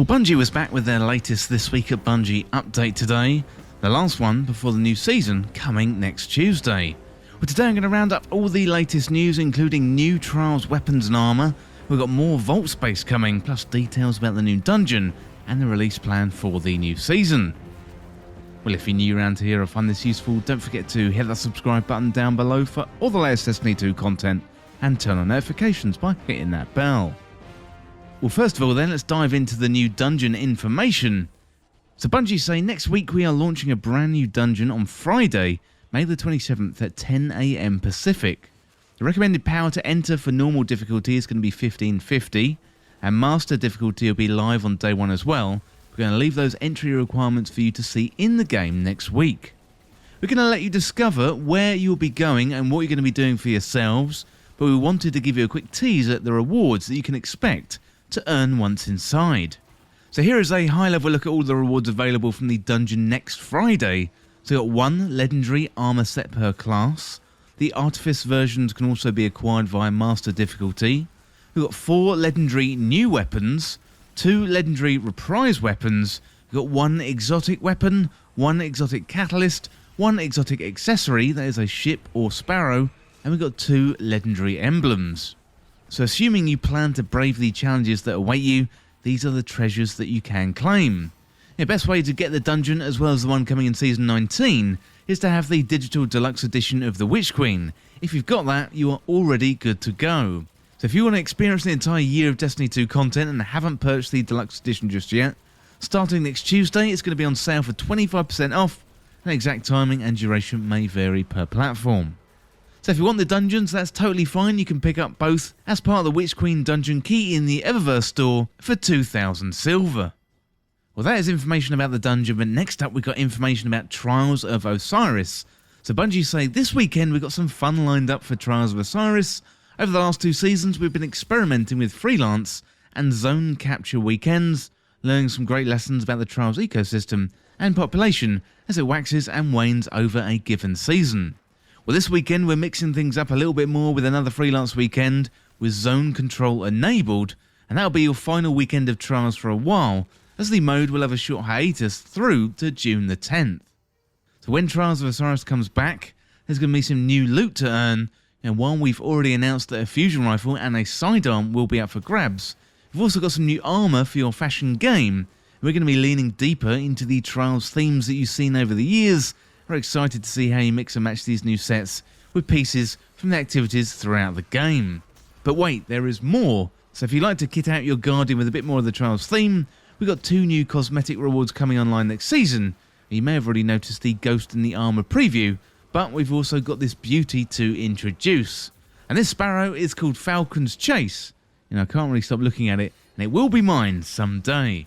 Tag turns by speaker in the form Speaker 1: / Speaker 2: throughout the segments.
Speaker 1: Well, Bungie was back with their latest This Week at Bungie update today, the last one before the new season coming next Tuesday. Well, today I'm going to round up all the latest news, including new Trials weapons and armour. We've got more vault space coming, plus details about the new dungeon and the release plan for the new season. Well, if you're new around here or find this useful, don't forget to hit that subscribe button down below for all the latest Destiny 2 content and turn on notifications by hitting that bell. Well, first of all then, let's dive into the new dungeon information. So Bungie say next week we are launching a brand new dungeon on Friday, May the 27th at 10 AM Pacific. The recommended power to enter for normal difficulty is going to be 1550, and master difficulty will be live on day one as well. We're going to leave those entry requirements for you to see in the game next week. We're going to let you discover where you'll be going and what you're going to be doing for yourselves, but we wanted to give you a quick tease at the rewards that you can expect to earn once inside. So here is a high level look at all the rewards available from the dungeon next Friday. So you've got 1 legendary armour set per class. The artifice versions can also be acquired via master difficulty. We've got 4 legendary new weapons, 2 legendary reprise weapons, we've got 1 exotic weapon, 1 exotic catalyst, 1 exotic accessory, that is a ship or sparrow, and we've got 2 legendary emblems. So assuming you plan to brave the challenges that await you, these are the treasures that you can claim. The best way to get the dungeon, as well as the one coming in Season 19, is to have the digital deluxe edition of the Witch Queen. If you've got that, you are already good to go. So if you want to experience the entire year of Destiny 2 content and haven't purchased the deluxe edition just yet, starting next Tuesday it's going to be on sale for 25% off, and exact timing and duration may vary per platform. So if you want the dungeons, that's totally fine. You can pick up both as part of the Witch Queen dungeon key in the Eververse store for 2,000 silver. Well, that is information about the dungeon, but next up we've got information about Trials of Osiris. So Bungie say this weekend we've got some fun lined up for Trials of Osiris. Over the last 2 seasons we've been experimenting with freelance and zone capture weekends, learning some great lessons about the Trials ecosystem and population as it waxes and wanes over a given season. Well, this weekend we're mixing things up a little bit more with another freelance weekend with zone control enabled, and that'll be your final weekend of Trials for a while, as the mode will have a short hiatus through to June the 10th. So when Trials of Osiris comes back, there's going to be some new loot to earn, and while we've already announced that a fusion rifle and a sidearm will be up for grabs, we've also got some new armour for your fashion game. We're going to be leaning deeper into the Trials themes that you've seen over the years. We're excited to see how you mix and match these new sets with pieces from the activities throughout the game. But wait, there is more. So if you'd like to kit out your Guardian with a bit more of the Trials theme, we've got 2 new cosmetic rewards coming online next season. You may have already noticed the Ghost in the Armour preview, but we've also got this beauty to introduce. And this sparrow is called Falcon's Chase. I can't really stop looking at it, and it will be mine someday.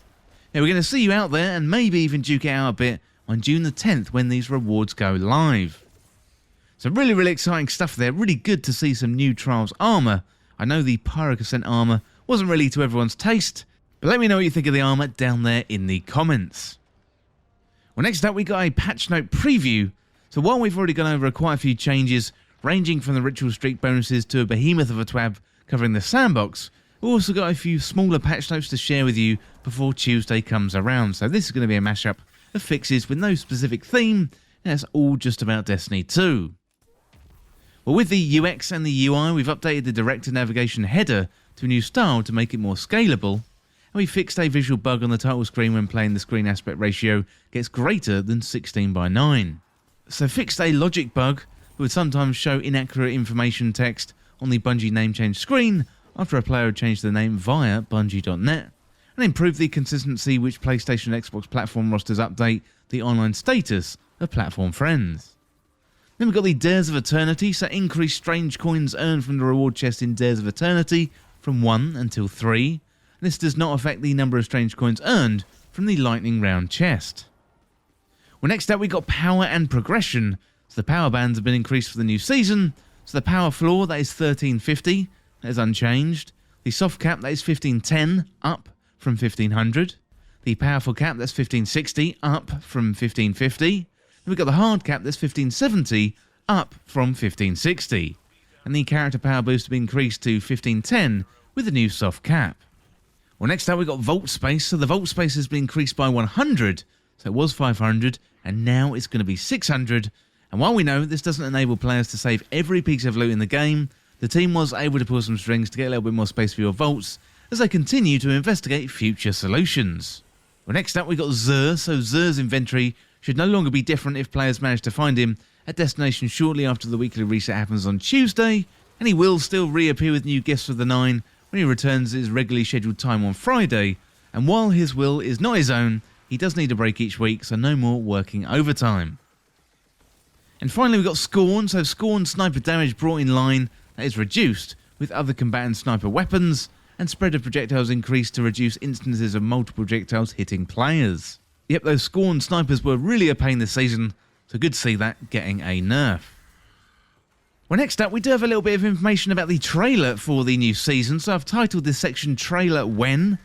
Speaker 1: Now we're going to see you out there and maybe even duke it out a bit on June the 10th when these rewards go live. So really exciting stuff there. Really good to see some new Trials armour. I know the Pyrocascent armour wasn't really to everyone's taste, but let me know what you think of the armour down there in the comments. Well, next up we got a patch note preview. So while we've already gone over quite a few changes, ranging from the ritual streak bonuses to a behemoth of a twab covering the sandbox, we've also got a few smaller patch notes to share with you before Tuesday comes around. So this is going to be a mashup of fixes with no specific theme, and it's all just about Destiny 2. Well, with the UX and the UI, we've updated the director navigation header to a new style to make it more scalable, and we fixed a visual bug on the title screen when playing the screen aspect ratio gets greater than 16:9. So fixed a logic bug that would sometimes show inaccurate information text on the Bungie name change screen after a player had changed their name via Bungie.net, and improve the consistency which PlayStation and Xbox platform rosters update the online status of platform friends. Then we've got the Dares of Eternity, so increase strange coins earned from the reward chest in Dares of Eternity from 1 until 3, and this does not affect the number of strange coins earned from the lightning round chest. Well, next up we got power and progression, so the power bands have been increased for the new season, so the power floor that is 1350, that is unchanged, the soft cap that is 1510, up from 1500, the powerful cap that's 1560, up from 1550, and we've got the hard cap that's 1570, up from 1560, and the character power boost has been increased to 1510 with the new soft cap. Well, next up we've got vault space. So the vault space has been increased by 100. So it was 500 and now it's going to be 600. And while we know this doesn't enable players to save every piece of loot in the game, the team was able to pull some strings to get a little bit more space for your vaults as they continue to investigate future solutions. Well, next up we've got Xur. So Xur's inventory should no longer be different if players manage to find him at destination shortly after the weekly reset happens on Tuesday, and he will still reappear with new gifts for the 9 when he returns at his regularly scheduled time on Friday, and while his will is not his own, he does need a break each week, so no more working overtime. And finally we've got Scorn. So Scorn sniper damage brought in line that is reduced with other combatant sniper weapons, and spread of projectiles increased to reduce instances of multiple projectiles hitting players. Yep, those Scorn snipers were really a pain this season, so good to see that getting a nerf. Well, next up we do have a little bit of information about the trailer for the new season, so I've titled this section Trailer When.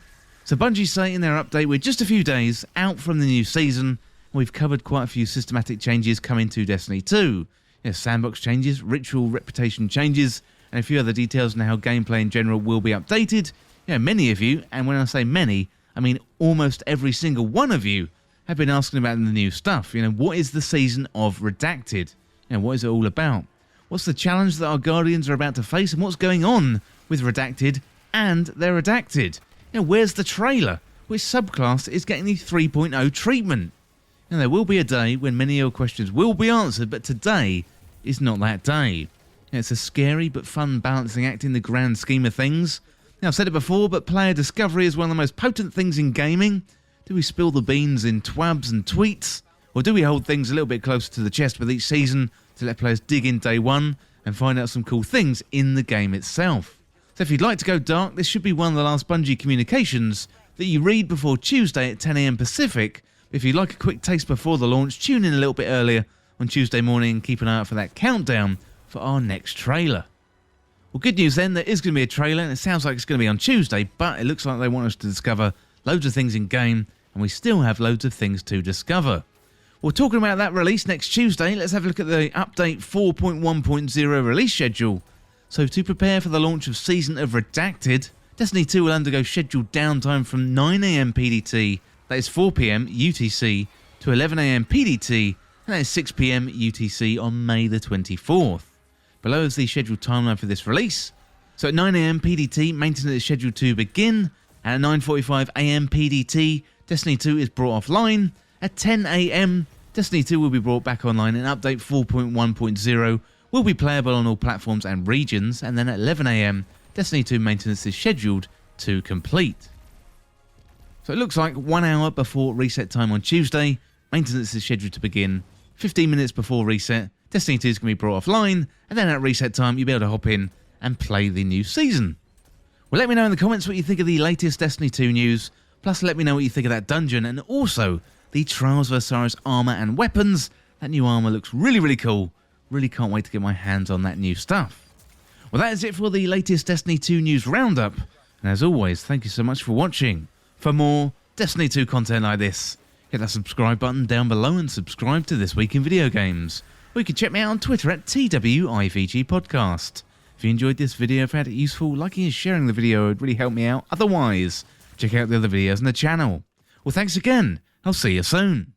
Speaker 1: So Bungie say in their update we're just a few days out from the new season, and we've covered quite a few systematic changes coming to Destiny 2. Sandbox changes, ritual reputation changes, and a few other details on how gameplay in general will be updated. Many of you, and when I say many, I mean almost every single one of you, have been asking about the new stuff. What is the season of Redacted? What is it all about? What's the challenge that our Guardians are about to face, and what's going on with Redacted and their Redacted? Where's the trailer? Which subclass is getting the 3.0 treatment? There will be a day when many of your questions will be answered, but today is not that day. It's a scary but fun balancing act in the grand scheme of things. I've said it before, but player discovery is one of the most potent things in gaming. Do we spill the beans in twabs and tweets? Or do we hold things a little bit closer to the chest with each season to let players dig in day one and find out some cool things in the game itself? So if you'd like to go dark, this should be one of the last Bungie communications that you read before Tuesday at 10 AM Pacific. If you'd like a quick taste before the launch, tune in a little bit earlier on Tuesday morning and keep an eye out for that countdown for our next trailer. Well, good news then, there is going to be a trailer, and it sounds like it's going to be on Tuesday, but it looks like they want us to discover loads of things in game, and we still have loads of things to discover. Well, talking about that release next Tuesday, let's have a look at the update 4.1.0 release schedule. So to prepare for the launch of Season of Redacted, Destiny 2 will undergo scheduled downtime from 9 AM PDT, that is 4 PM UTC, to 11 AM PDT, and that is 6 PM UTC on May the 24th. Below is the scheduled timeline for this release. So at 9 AM PDT, maintenance is scheduled to begin, and at 9:45 AM PDT, Destiny 2 is brought offline. At 10 AM, Destiny 2 will be brought back online, and update 4.1.0 will be playable on all platforms and regions, and then at 11 AM, Destiny 2 maintenance is scheduled to complete. So it looks like 1 hour before reset time on Tuesday, maintenance is scheduled to begin. 15 minutes before reset, Destiny 2 is going to be brought offline, and then at reset time you'll be able to hop in and play the new season. Well, let me know in the comments what you think of the latest Destiny 2 news, plus let me know what you think of that dungeon, and also the Trials of Osiris armour and weapons. That new armour looks really, really cool. Really can't wait to get my hands on that new stuff. Well, that is it for the latest Destiny 2 news roundup, and as always, thank you so much for watching. For more Destiny 2 content like this, hit that subscribe button down below and subscribe to This Week in Video Games. Or you can check me out on Twitter at TWIVG Podcast. If you enjoyed this video, found it useful, liking and sharing the video would really help me out. Otherwise, check out the other videos on the channel. Well, thanks again. I'll see you soon.